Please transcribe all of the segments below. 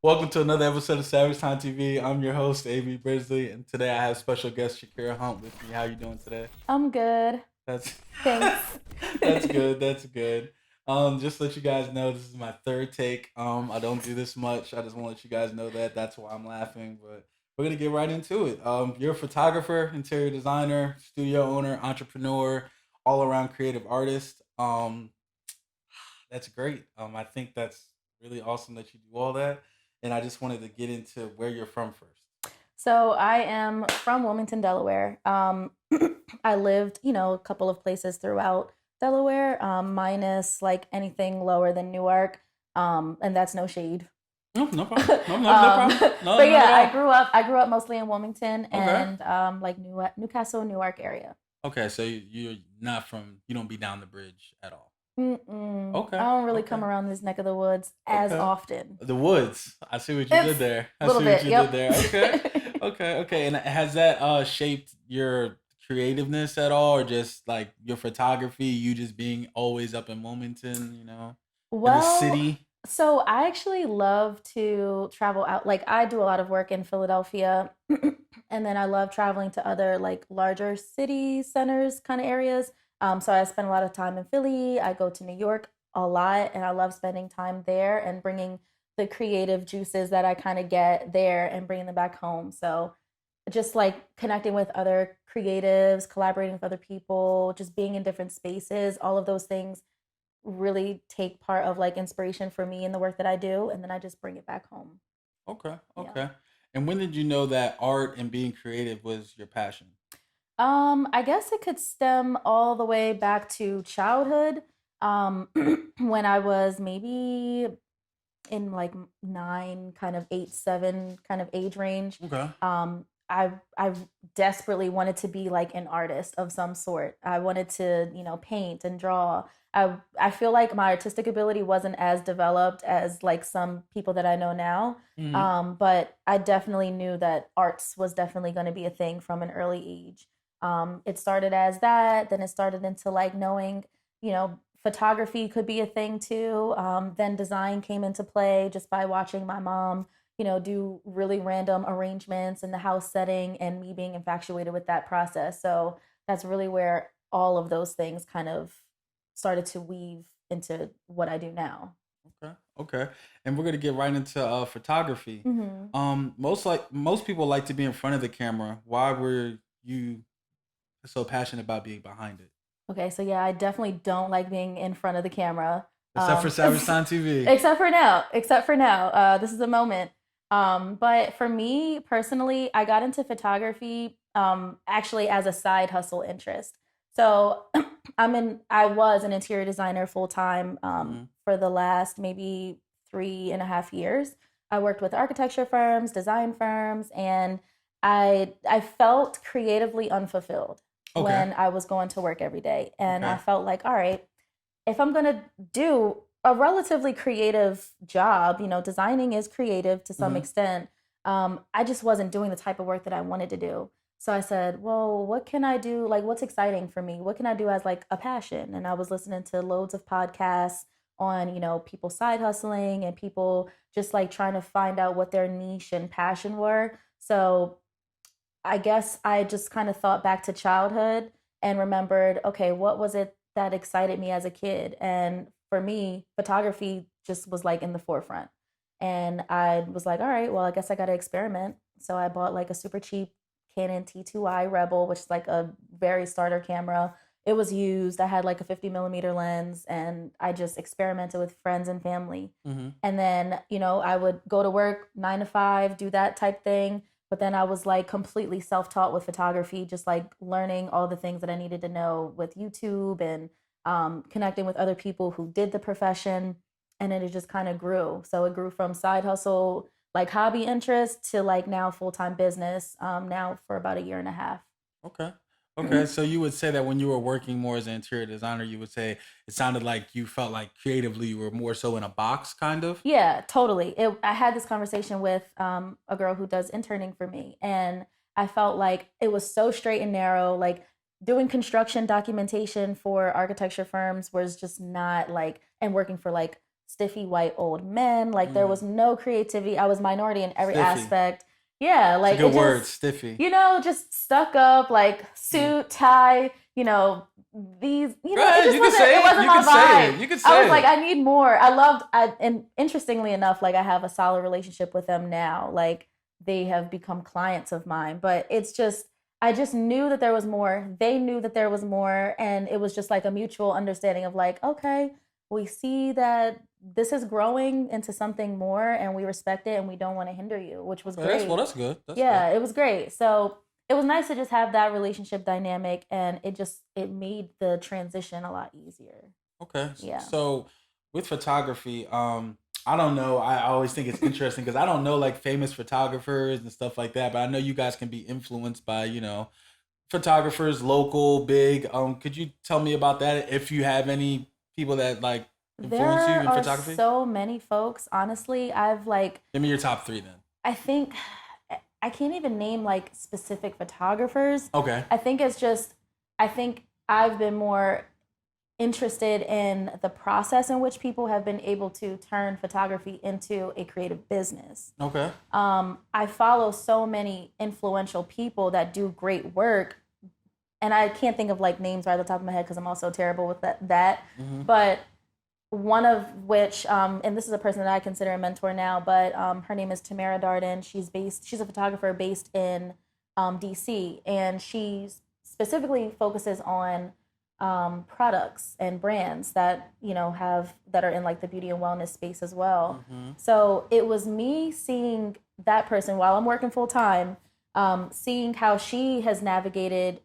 Welcome to another episode of Savagetimetv. I'm your host, AB Brisley, and today I have special guest Shakira Hunt with me. How you doing today? I'm good. That's Thanks. that's good. That's good. Just to let you guys know, this is my third take. I don't do this much. I just want to let you guys know that. That's why I'm laughing. But we're gonna get right into it. You're a photographer, interior designer, studio owner, entrepreneur, all around creative artist. That's great. I think that's really awesome that you do all that. And I just wanted to get into where you're from first. So I am from Wilmington, Delaware. I lived, a couple of places throughout Delaware, minus like anything lower than Newark, and that's no shade. No, no problem. No, no, no problem. No, But not yeah, at I all. grew up. I grew up mostly in Wilmington Okay. and like Newcastle, Newark area. Okay, so you're not from, you don't be down the bridge at all. I Okay. don't really Okay. come around this neck of the woods as Okay. often. The woods. I see what you did It's there. a I little see what bit. you did Yep. there. Okay. Okay. Okay. And has that shaped your creativeness at all, or just like your photography, you just being always up in Wilmington, in the Well, city? so I actually love to travel out. Like I do a lot of work in Philadelphia, and then I love traveling to other like larger city centers kind of areas. So I spend a lot of time in Philly. I go to New York a lot, and I love spending time there and bringing the creative juices that I kind of get there and bringing them back home. So just like connecting with other creatives, collaborating with other people, just being in different spaces, all of those things really take part of like inspiration for me in the work that I do, and then I just bring it back home. Okay, Yeah. okay. And when did you know that art and being creative was your passion? I guess it could stem all the way back to childhood. Um, when I was maybe in like nine, kind of eight, seven kind of age range. Okay. I desperately wanted to be like an artist of some sort. I wanted to, paint and draw. I feel like my artistic ability wasn't as developed as like some people that I know now. Hmm. But I definitely knew that arts was definitely going to be a thing from an early age. It started as that, then it started into like knowing, photography could be a thing too. Then design came into play just by watching my mom, do really random arrangements in the house setting and me being infatuated with that process. So that's really where all of those things kind of started to weave into what I do now. Okay. Okay. And we're gonna get right into photography. Hmm. Most people like to be in front of the camera. Why were you so passionate about being behind it? Okay, so yeah, I definitely don't like being in front of the camera. Except for Savage Time TV. Except for now. Except for now. This is a moment. But for me personally, I got into photography actually as a side hustle interest. So I was an interior designer full time Hmm. for the last maybe 3.5 years. I worked with architecture firms, design firms, and I felt creatively unfulfilled Okay. when I was going to work every day. And I Okay. felt like, all right, if I'm going to do a relatively creative job, designing is creative to some Hmm. extent. I just wasn't doing the type of work that I wanted to do. So I said, well, what can I do? Like, what's exciting for me? What can I do as like a passion? And I was listening to loads of podcasts on, people side hustling and people just like trying to find out what their niche and passion were. So I guess I just kind of thought back to childhood and remembered, okay, what was it that excited me as a kid? And for me, photography just was like in the forefront. And I was like, all right, well, I guess I got to experiment. So I bought like a super cheap Canon T2i Rebel, which is like a very starter camera. It was used. I had like a 50 millimeter lens, and I just experimented with friends and family. Hmm. And then, I would go to work 9 to 5, do that type thing, but then I was like completely self taught with photography, just like learning all the things that I needed to know with YouTube and connecting with other people who did the profession. And then it just kind of grew. So it grew from side hustle, like hobby interest, to like now full time business, now for about a year and a half. Okay. Okay. So you would say that when you were working more as an interior designer, you would say it sounded like you felt like creatively you were more so in a box, kind of. Yeah, totally. I had this conversation with a girl who does interning for me, and I felt like it was so straight and narrow. Like doing construction documentation for architecture firms was just not like, and working for like stiffy white old men. Like there was no creativity. I was minority in every Stiffy. aspect. Yeah, It's a like good it word, just, stiffy. just stuck up, like Mm. suit, tie, these, Go it ahead. just You can wasn't, it say it. wasn't You can my say vibe. it. You can I was say like, it. I need more. And interestingly enough, like I have a solid relationship with them now. Like they have become clients of mine, but it's just, I just knew that there was more. They knew that there was more. And it was just like a mutual understanding of like, okay, we see that this is growing into something more and we respect it and we don't want to hinder you, which was Okay, that's well. great. That's good. That's good. Yeah, it was great. So it was nice to just have that relationship dynamic and it made the transition a lot easier. Okay. Yeah. So with photography, I don't know. I always think it's interesting because I don't know like famous photographers and stuff like that, but I know you guys can be influenced by, photographers, local, big. Could you tell me about that if you have any people that like influence you There in are photography? so many folks, honestly. I've like Give me your top three then. I think I can't even name like specific photographers. Okay. I think it's just I think I've been more interested in the process in which people have been able to turn photography into a creative business. Okay. I follow so many influential people that do great work, and I can't think of like names right at the top of my head because I'm also terrible with that. Mm-hmm. But one of which, and this is a person that I consider a mentor now, but her name is Tamara Darden. She's a photographer based in DC, and she specifically focuses on products and brands that that are in like the beauty and wellness space as well. Mm-hmm. So it was me seeing that person while I'm working full time, seeing how she has navigated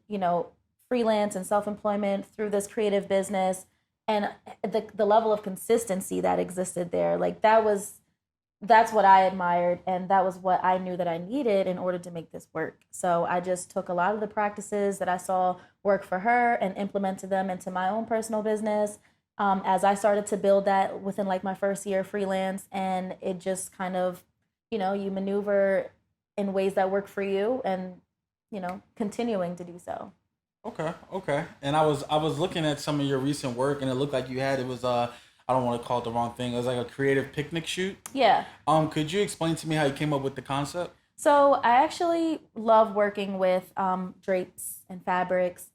freelance and self employment through this creative business, and the level of consistency that existed there. Like that's what I admired, and that was what I knew that I needed in order to make this work. So I just took a lot of the practices that I saw work for her and implemented them into my own personal business. As I started to build that within like my first year freelance, and it just kind of, you maneuver in ways that work for you, and continuing to do so. Okay, okay. And I was looking at some of your recent work, and it looked like it was I don't want to call it the wrong thing. It was like a creative picnic shoot. Yeah. Could you explain to me how you came up with the concept? So I actually love working with drapes and fabrics.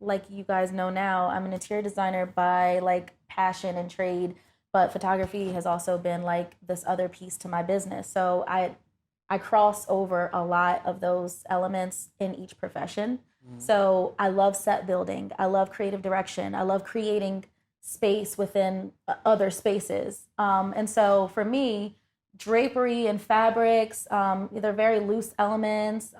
Like you guys know now, I'm an interior designer by like passion and trade, but photography has also been like this other piece to my business. So I cross over a lot of those elements in each profession. Mm. So I love set building. I love creative direction. I love creating space within other spaces. And so for me, drapery and fabrics, they're very loose elements.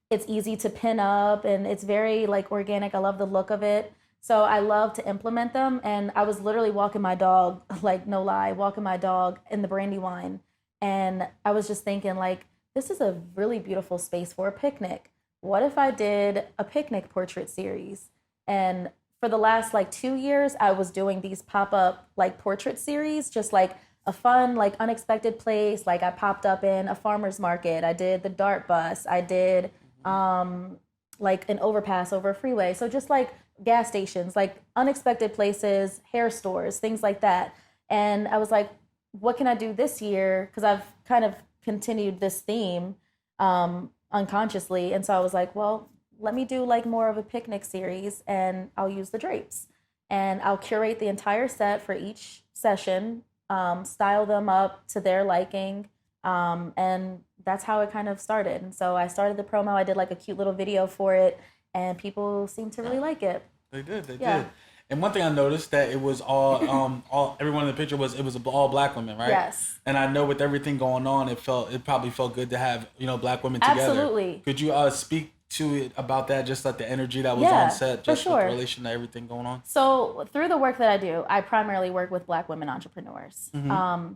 It's easy to pin up and it's very like organic. I love the look of it. So I love to implement them. And I was literally walking my dog, like no lie, walking my dog in the Brandywine. And I was just thinking, like, this is a really beautiful space for a picnic. What if I did a picnic portrait series? And for the last like 2 years, I was doing these pop up like portrait series, just like a fun, like unexpected place. Like I popped up in a farmer's market. I did the Dart bus. I did like an overpass over a freeway. So just like gas stations, like unexpected places, hair stores, things like that. And I was like, what can I do this year? Because I've kind of continued this theme unconsciously. And so I was like, well, let me do like more of a picnic series and I'll use the drapes. And I'll curate the entire set for each session, style them up to their liking. And that's how it kind of started. And so I started the promo. I did like a cute little video for it, and people seemed to really like it. They did. They Yeah. did. And one thing I noticed that it was all everyone in the picture was all black women, right? Yes. And I know with everything going on, it probably felt good to have black women together. Absolutely. Could you speak to it about that, just like the energy that was on Yeah, set, for just with sure. relation to everything going on? So through the work that I do, I primarily work with Black women entrepreneurs. Mm-hmm.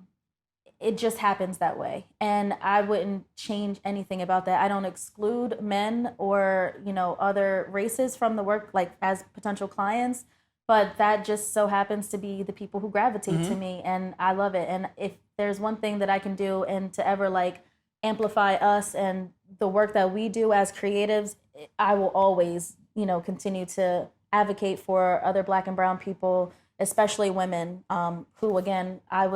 It just happens that way, and I wouldn't change anything about that. I don't exclude men or other races from the work, like as potential clients, but that just so happens to be the people who gravitate to me, and I love it. And if there's one thing that I can do and to ever like amplify us and the work that we do as creatives, I will always continue to advocate for other Black and brown people especially women, who again, I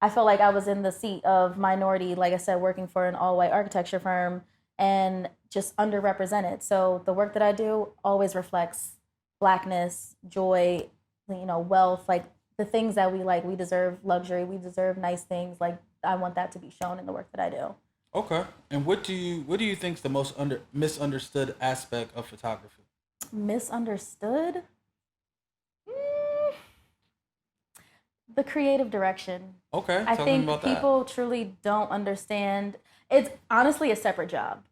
felt like I was in the seat of minority, like I said, working for an all white architecture firm and just underrepresented. So the work that I do always reflects blackness, joy, wealth, like the things that we like. We deserve luxury, we deserve nice things. Like I want that to be shown in the work that I do. Okay. And what do you think is the most misunderstood aspect of photography? Misunderstood? Mm, the creative direction. Okay, I tell me think about that. people truly don't understand. It's honestly a separate job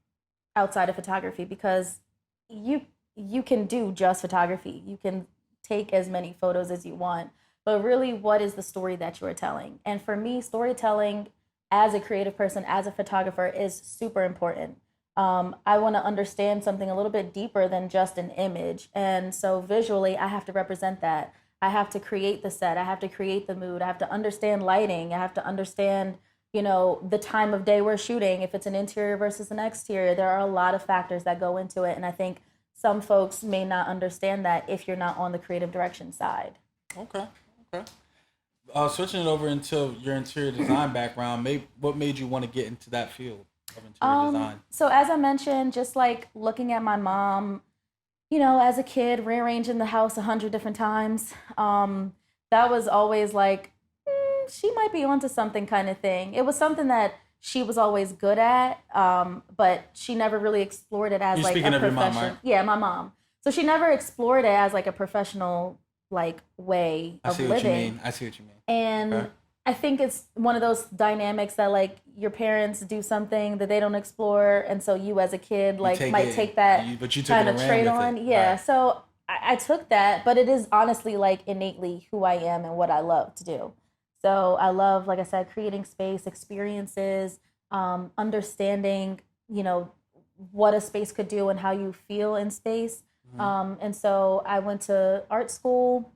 outside of photography because you you can do just photography. You can take as many photos as you want, but really what is the story that you are telling? And for me, storytelling as a creative person, as a photographer is super important. I want to understand something a little bit deeper than just an image. And so visually, I have to represent that. I have to create the set. I have to create the mood. I have to understand lighting. I have to understand, the time of day we're shooting, if it's an interior versus an exterior. There are a lot of factors that go into it. And I think some folks may not understand that if you're not on the creative direction side. Okay. Okay. Switching it over into your interior design background, what made you want to get into that field of interior design? So as I mentioned, just like looking at my mom, as a kid, rearranging the house 100 different times. That was always like, she might be onto something kind of thing. It was something that she was always good at, but she never really explored it as You're like a speaking of your mom, profession. right? Yeah, my mom. So she never explored it as like a professional like way I of see what you living. mean. I see what you mean. Okay. And I think it's one of those dynamics that like your parents do something that they don't explore, and so you as a kid You like take might it, take that but you took it kind and of ran trade with it. on. Yeah, Right. so I took that, but it is honestly like innately who I am and what I love to do. So I love, like I said, creating space, experiences, understanding, you know, what a space could do and how you feel in space. Hmm. And so I went to art school,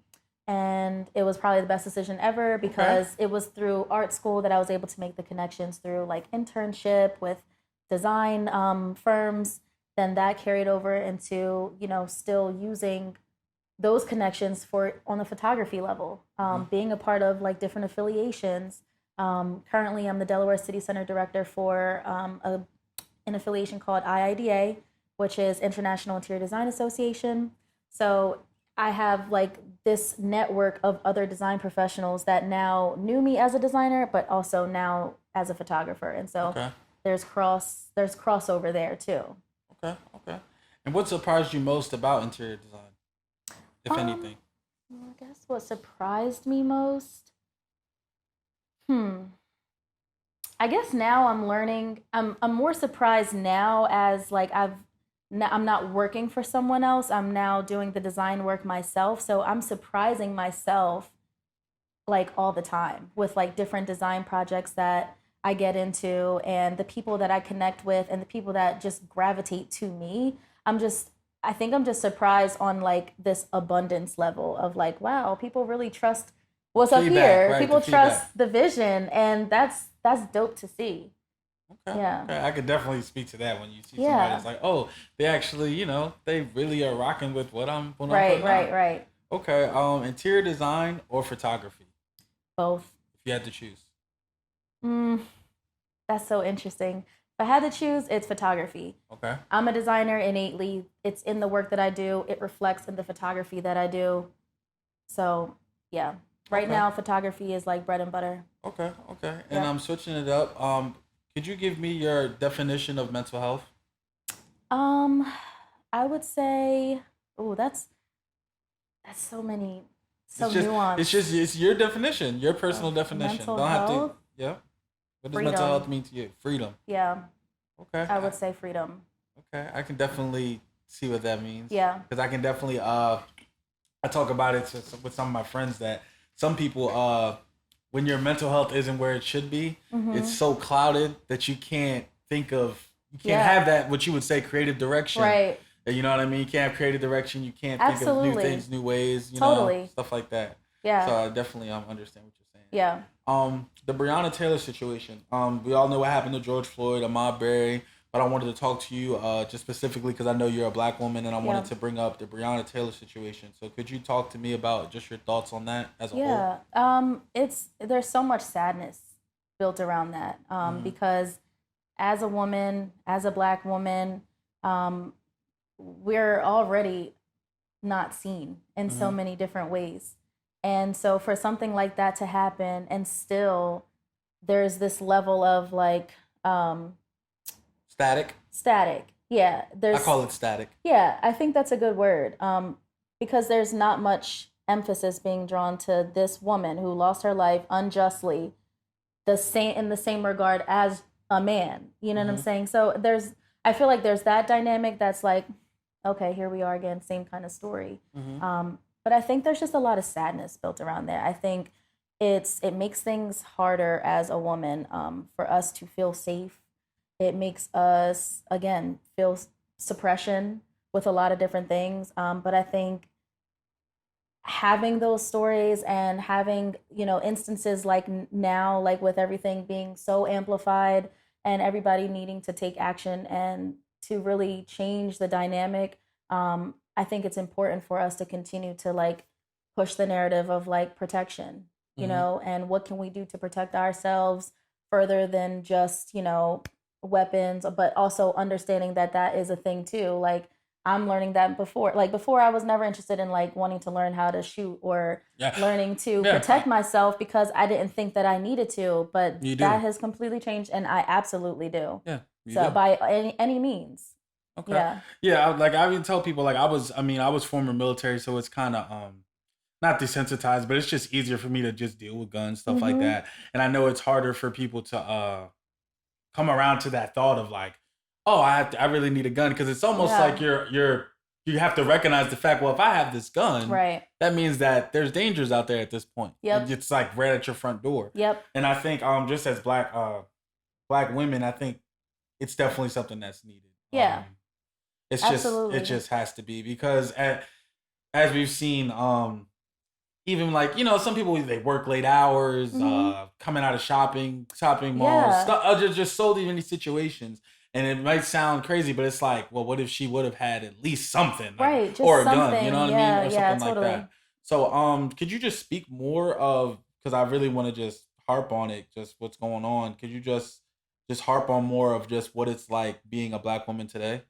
and it was probably the best decision ever Okay. because it was through art school that I was able to make the connections through like internship with design firms. Then that carried over into, still using those connections for on the photography level, Hmm. being a part of like different affiliations. Currently, I'm the Delaware City Center director for an affiliation called IIDA, which is International Interior Design Association. So I have like this network of other design professionals that now knew me as a designer, but also now as a photographer. And so Okay. there's crossover there too. Okay. Okay. And what surprised you most about interior design, if Um, anything? I guess what surprised me most, hmm, I guess now I'm learning. I'm more surprised now as like I'm not working for someone else. I'm now doing the design work myself. So I'm surprising myself like all the time with like different design projects that I get into and the people that I connect with and the people that just gravitate to me. I'm just I think I'm just surprised on like this abundance level of like, wow, people really trust what's up Feedback, here. right? The People trust feedback. the vision, and that's dope to see. Okay, Yeah. okay. I could definitely speak to that when you see somebody Yeah. that's like, oh, they actually, they really are rocking with what I'm Right, putting right, out. right. Okay, interior design or photography, Both. if you had to choose. Mm, that's so interesting. If I had to choose, it's photography. Okay, I'm a designer innately. It's in the work that I do. It reflects in the photography that I do. So, yeah. Right okay, now, photography is like bread and butter. okay. And Yep. I'm switching it up. Could you give me your definition of mental health? Um, I would say, oh, that's so many, It's so just, nuanced. it's your definition, your Of personal definition. mental Don't have to. health, Yeah. What does mental health freedom. mean to you? Freedom. Yeah, Okay. I would say freedom. Okay. I can definitely see what that means Yeah. because I can definitely I talk about it with some of my friends that some people when your mental health isn't where it should be, it's Mm-hmm. so clouded that you can't Yeah. have that what you would say creative direction. Right. You know what I mean? You can't have creative direction. You can't think of new Absolutely. things, new ways. Totally. Stuff like that. So Yeah. I definitely understand what you're saying. Yeah. The Breonna Taylor situation. We all know what happened to George Floyd, Ahmaud Berry. but I wanted to talk to you just specifically because I know you're a black woman, and I wanted Yeah. to bring up the Breonna Taylor situation. So could you talk to me about just your thoughts on that as a whole? Yeah. It's there's so much sadness built around that. Mm-hmm. Because as a woman, as a black woman, um, we're already not seen in so Mm-hmm. many different ways. And so for something like that to happen and still there's this level of like Static. static. Yeah, I there's call it static. yeah, I think that's a good word. Because there's not much emphasis being drawn to this woman who lost her life unjustly the same in the same regard as a man. You know what I'm Mm-hmm. saying? So I feel like there's that dynamic that's like, okay, here we are again, same kind of story. Mm-hmm. But I think there's just a lot of sadness built around there. I think it makes things harder as a woman, for us to feel safe. It makes us again feel suppression with a lot of different things. But I think having those stories and having instances like now, like with everything being so amplified and everybody needing to take action and to really change the dynamic, I think it's important for us to continue to like push the narrative of like protection, Mm-hmm. and what can we do to protect ourselves further than just weapons, but also understanding that that is a thing too. Like I'm learning that before. Like before, I was never interested in like wanting to learn how to shoot or Yeah. learning to Yeah. protect myself because I didn't think that I needed to. But You that do. has completely changed, and I absolutely do. Yeah. You So do. by any means, Okay. yeah. Yeah. Like I even tell people, like I was former military, so it's kind of not desensitized, but it's just easier for me to just deal with guns, stuff like Mm-hmm. that. And I know it's harder for people to come around to that thought of like, oh, I really need a gun because it's almost like Yeah. you have to recognize the fact. Well, if I have this gun, Right. that means that there's dangers out there at this point. Yep. It's like right at your front door. Yep. And I think just as black women, I think it's definitely something that's needed. Yeah. It Absolutely. just has to be because as we've seen, even like some people they work late hours, Mm-hmm. coming out of shopping malls, Yeah. just so many situations. And it might sound crazy, but it's like, well, what if she would have had at least something, like, Right. or Just a gun, you know something. what I mean, Yeah. or Yeah. something like Totally. that. So, could you just speak more of because I really want to just harp on it, just what's going on. Could you just harp on more of just what it's like being a black woman today?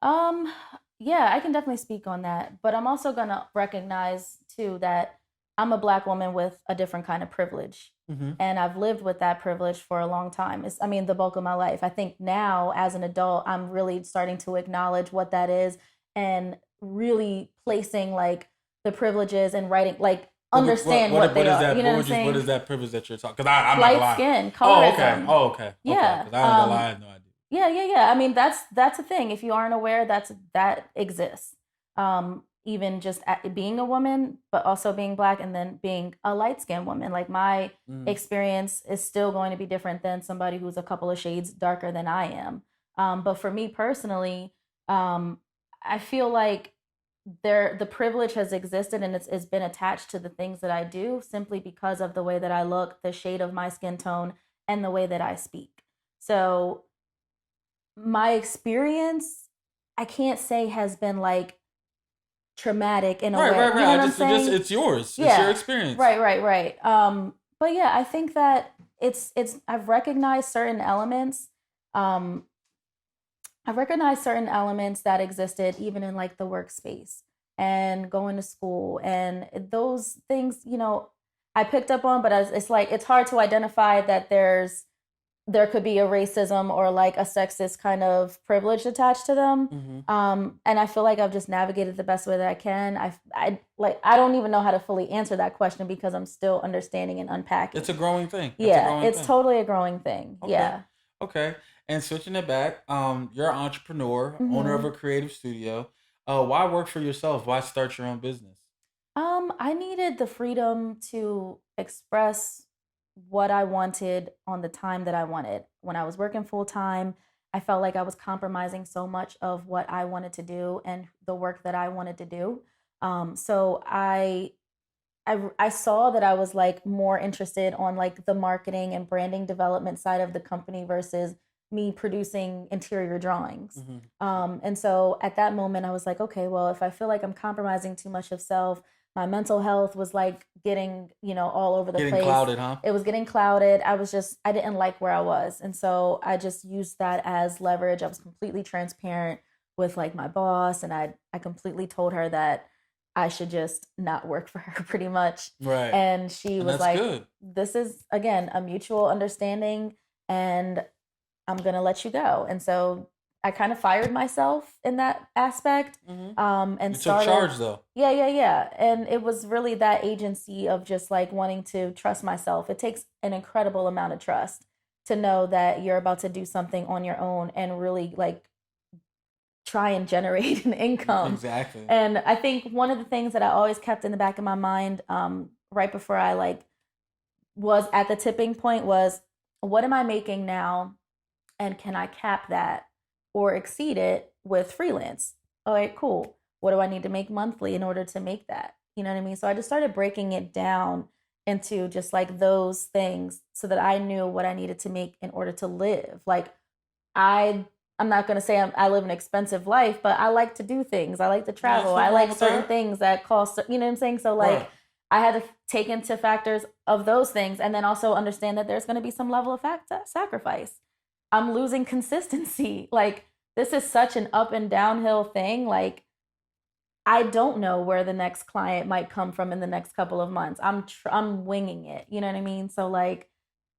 Um, yeah, I can definitely speak on that, but I'm also gonna recognize too that I'm a black woman with a different kind of privilege. Mm-hmm. And I've lived with that privilege for a long time. I mean, the bulk of my life. I think now, as an adult, I'm really starting to acknowledge what that is and really placing like the privileges and writing, like understand what What they is are. that? You know what I'm What saying? is that privilege that you're talking? Because I'm not gonna Light lie. skin, Oh, okay. colorism. Oh, okay. Okay. Yeah. Because I ain't gonna lie, I had no idea. Yeah, yeah, yeah. I mean, that's a thing. If you aren't aware, that exists. Even just being a woman, but also being black, and then being a light skinned woman. Like my Mm, experience is still going to be different than somebody who's a couple of shades darker than I am. But for me personally, um, I feel like the privilege has existed and it's been attached to the things that I do simply because of the way that I look, the shade of my skin tone, and the way that I speak. So my experience, I can't say has been like traumatic in a right, way. right, You right. know what I'm It just saying? it's yours. It's your Yeah. experience. Right, right, right. But yeah, I think that it's I've recognized certain elements. Um I've recognized certain elements that existed even in like the workspace and going to school and those things, I picked up on, but it's like it's hard to identify that there could be a racism or like a sexist kind of privilege attached to them. Mm-hmm. And I feel like I've just navigated the best way that I can. I don't even know how to fully answer that question because I'm still understanding and It's a unpacking. growing thing. It's a Yeah, growing it's thing. totally a growing thing. Okay. Yeah. Okay. And switching it back, you're an entrepreneur, owner of Hmm. a creative studio. Why work for yourself? Why start your own business? I needed the freedom to express what I wanted on the time that I wanted. When I was working full time, I felt like I was compromising so much of what I wanted to do and the work that I wanted to do. So I saw that I was like more interested on like the marketing and branding development side of the company versus me producing interior drawings. Hmm. And so at that moment, I was like, okay, well, if I feel like I'm compromising too much of self, my mental health was like getting, all over the Getting place. clouded, huh? It was getting clouded. I didn't like where I was. And so I just used that as leverage. I was completely transparent with like my boss, and I completely told her that I should just not work for her pretty much. Right. And she And was that's like, good. this is again a mutual understanding, and I'm gonna let you go. And so I kind of fired myself in that aspect, Hmm. and You took started. charge though. Yeah, yeah, yeah. And it was really that agency of just like wanting to trust myself. It takes an incredible amount of trust to know that you're about to do something on your own and really like try and generate an income. Exactly. And I think one of the things that I always kept in the back of my mind, right before I like was at the tipping point, was what am I making now, and can I cap that or exceed it with freelance? All right, cool. What do I need to make monthly in order to make that? You know what I mean? So I just started breaking it down into just like those things so that I knew what I needed to make in order to live. Like I I'm not going to say I live an expensive life, but I like to do things. I like to Yeah, there's travel. I nothing wrong like with certain that. things that cost, you know what I'm saying? So like Right. I had to take into factors of those things, and then also understand that there's going to be some level of sacrifice. I'm losing consistency. Like this is such an up and downhill thing. Like I don't know where the next client might come from in the next couple of months. I'm winging it. You know what I mean? So like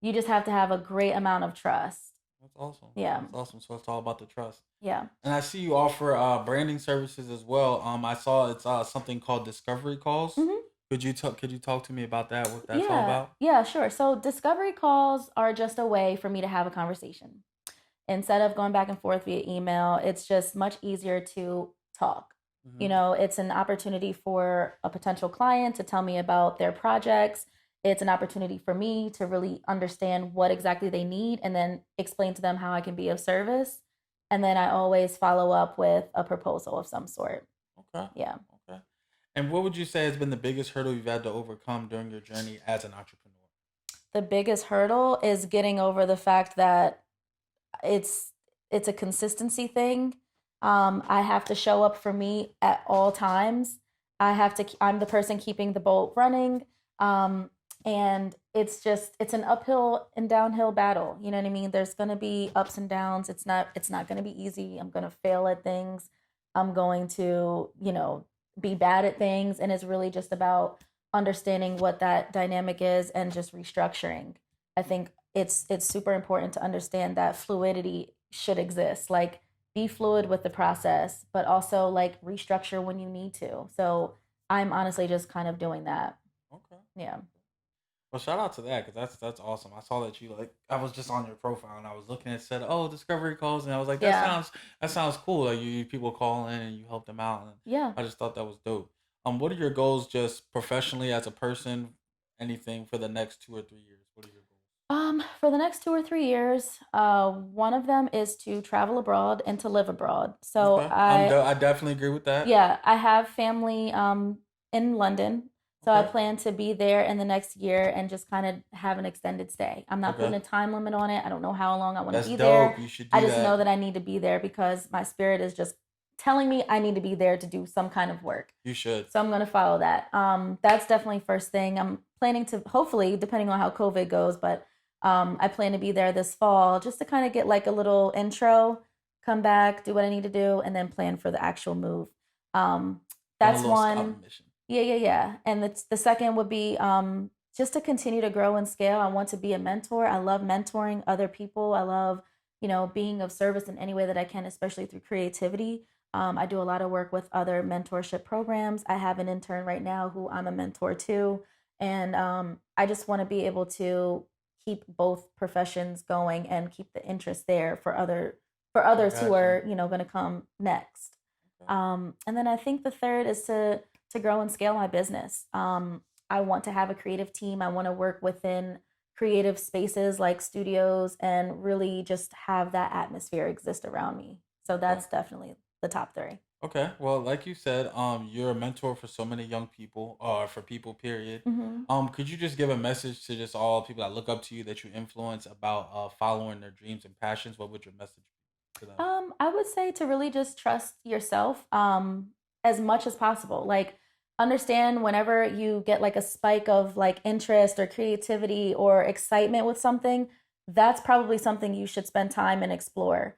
you just have to have a great amount of trust. That's awesome. Yeah. That's awesome. So it's all about the trust. Yeah. And I see you offer branding services as well. I saw it's something called discovery calls. Mhm. Could you talk to me about that? What that's all Yeah. about? Yeah, sure. So discovery calls are just a way for me to have a conversation. Instead of going back and forth via email, it's just much easier to talk. Hmm. It's an opportunity for a potential client to tell me about their projects. It's an opportunity for me to really understand what exactly they need and then explain to them how I can be of service. And then I always follow up with a proposal of some sort. Okay. Yeah. Okay. And what would you say has been the biggest hurdle you've had to overcome during your journey as an entrepreneur? The biggest hurdle is getting over the fact that it's it's a consistency thing. I have to show up for me at all times. I'm the person keeping the boat running. Um, and it's an uphill and downhill battle. You know what I mean? There's gonna be ups and downs. It's not gonna be easy. I'm gonna fail at things. I'm going to, be bad at things. And it's really just about understanding what that dynamic is and just restructuring. I think it's super important to understand that fluidity should exist. Like be fluid with the process, but also like restructure when you need to. So I'm honestly just kind of doing that. Okay. Yeah. Well, shout out to that because that's awesome. I saw that you like I was just on your profile and I was looking and said, "Oh, discovery calls," and I was like, Yeah. that sounds cool." Like you people call in and you help them out, and Yeah. I just thought that was dope. What are your goals, just professionally as a person? Anything for the next 2 or 3 years? What are your goals? For the next 2 or 3 years, one of them is to travel abroad and to live abroad. So Okay, I definitely agree with that. yeah, I have family in London. So I Okay, plan to be there in the next year and just kind of have an extended stay. I'm not putting okay, a time limit on it. I don't know how long I want to that's be there. dope. You should I do just know that. that I need to be there because my spirit is just telling me I need to be there to do some kind of work. You should. So I'm going to follow that. That's definitely first thing. I'm planning to hopefully, depending on how COVID goes, but I plan to be there this fall just to kind of get like a little intro, come back, do what I need to do, and then plan for the actual move. Um, On a that's little scouting one. mission. Yeah, yeah, yeah. And the second would be just to continue to grow and scale. I want to be a mentor. I love mentoring other people. I love, being of service in any way that I can, especially through creativity. I do a lot of work with other mentorship programs. I have an intern right now who I'm a mentor to. And I just want to be able to keep both professions going and keep the interest there for I others who got you. are, going to come next. Okay. And then I think the third is to grow and scale my business. I want to have a creative team. I want to work within creative spaces like studios and really just have that atmosphere exist around me. So Okay. that's definitely the top three. Okay. Well, like you said, you're a mentor for so many young people, or for people, period. Hmm. Could you just give a message to just all people that look up to you that you influence about following their dreams and passions? What would your message be to them? I would say to really just trust yourself as much as possible. Like, understand whenever you get like a spike of like interest or creativity or excitement with something, that's probably something you should spend time and explore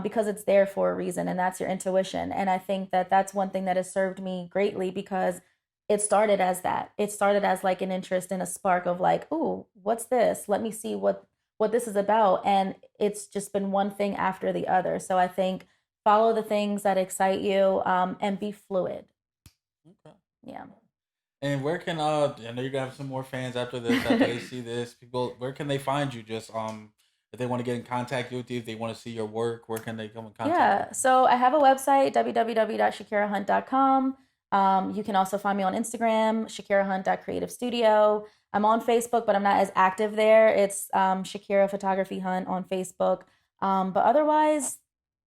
because it's there for a reason, and that's your intuition. And I think that that's one thing that has served me greatly because it started as that. It started as like an interest and a spark of like, "Ooh, what's this? Let me see what this is about," and it's just been one thing after the other. So I think follow the things that excite you, and be fluid. Okay. Yeah. And where can I know you're gonna have some more fans after this, after they see this. People, where can they find you? Just if they want to get in contact with you, if they want to see your work, where can they come in contact with Yeah, you? so I have a website, www.shakirahunt.com. You can also find me on Instagram, shakirahunt.creativestudio. I'm on Facebook, but I'm not as active there. It's Shakira Photography Hunt on Facebook. But otherwise,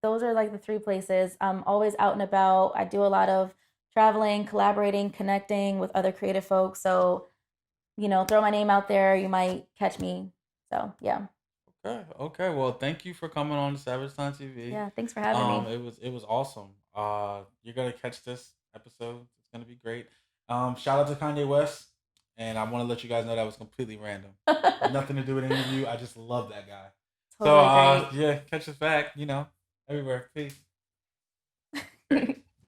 those are like the three places. I'm always out and about. I do a lot of traveling, collaborating, connecting with other creative folks. So, throw my name out there. You might catch me. So, yeah. Okay, okay. Well, thank you for coming on the Savage Time TV. Yeah, thanks for having me. It was awesome. You're gonna catch this episode. It's gonna be great. Shout out to Kanye West, and I want to let you guys know that was completely random. Nothing to do with any of you. I just love that guy. So Totally great. yeah, catch us back. Everywhere. Peace.